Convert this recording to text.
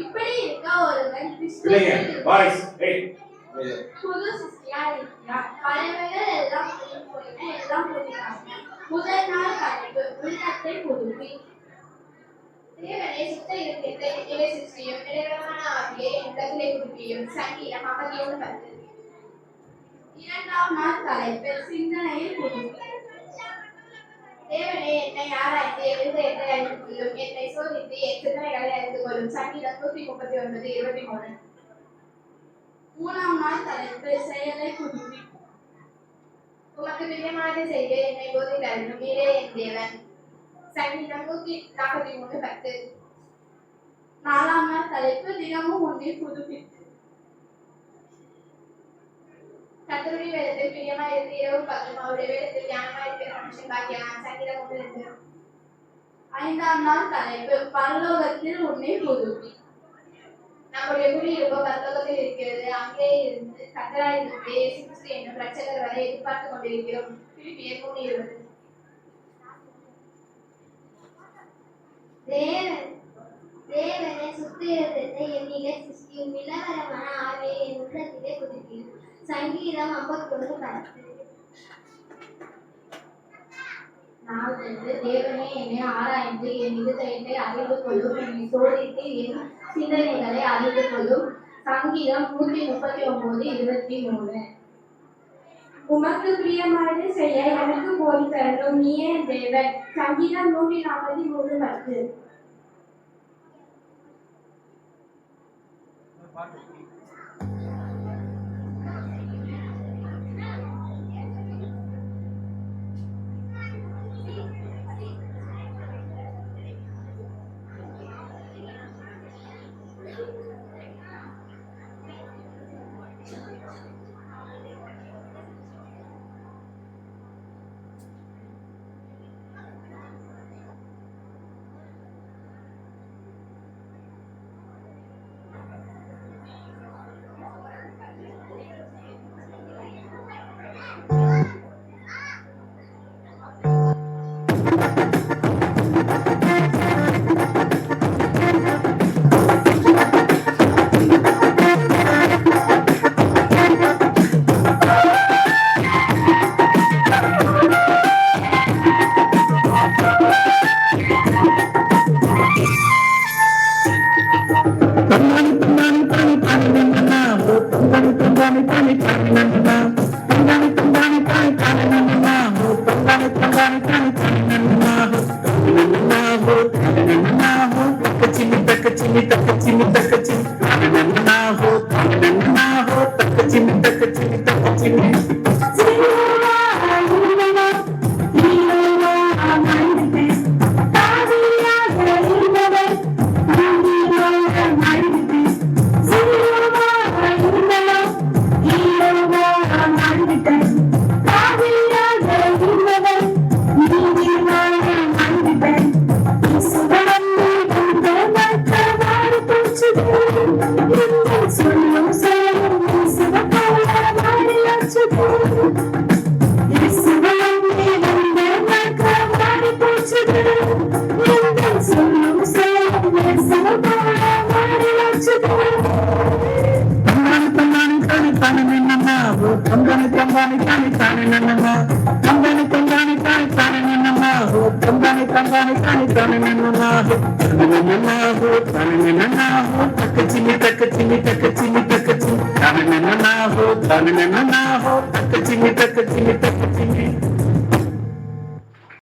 இப்படி இருக்க ஒருவன் புது சிருஷ்டியா இருக்கிறார். பறவைகள் எல்லாம் போயின, எல்லாம் புதிதான. முதல் நாள் கலைப்பு உள்ளத்தை புதுப்பி. தேவனே சுத்த இருக்கையை நிலை சிருஷ்டியும் நிலைவரமான ஆவியை உள்ளத்திலே புதுப்பியும். சங்கீதம் 51:10. இரண்டாம் நாள் தலைப்பு சிந்தனையில் புதுப்பி. தேவனே என்னை ஆராய்ந்து எழுதத்தை அறிந்து கொள்ளும், என்னை சோதித்து என் சிந்தனைகளை அறிந்து கொள்ளும். சங்கீதம் 139:23. மூணாம் நாள் தலைப்பு செயலை புதுப்பி. உமக்கு பிரியமானதை செய்ய என்னை போதித்தருளும், நீரே என் தேவன். சங்கீதம் 143:10. நாலாம் நாள் தலைப்பு தினமும் உன்னை புதுப்பித்து. கர்த்தருடைய வேதத்தில் பிரியமாய் இருந்து இரவும் பகலும் அவருடைய வேதத்தில் ஞானமாய் இருக்கிற மனுஷன் பாக்கியவான். சங்கீதம் 1:2. ஐந்தாம் நாள் தலைப்பு பரலோகத்தில் உன்னை புதுப்பி. நம்முடைய குடியிருப்பு பரலோகத்தில் இருக்கிறது. அங்கே இருந்து கர்த்தராய் இருந்து இயேசு கிறிஸ்து என்னும் இரட்சகர் வரை எதிர்பார்த்து கொண்டிருக்கிறோம். பிலிப்பியர் 3:20. தேவனே சுத்திரத்தை என்னிலே சிருஷ்டியும், நிலவரமான ஆவியை என் உள்ளத்திலே புதுப்பியும். சங்கீதம் 51:10. தேவனே என்னை ஆராய்ந்து என் இருதயத்தை அறிந்து கொள்ளும், என்னை சோதித்து என் சிந்தனைகளை அறிந்து கொள்ளும். சங்கீதம் 139:23. உமக்கு பிரியமானதை செய்ய எனக்கு போதி தரணும், நீயே தேவன். சங்கீதம் 143:10. Takachini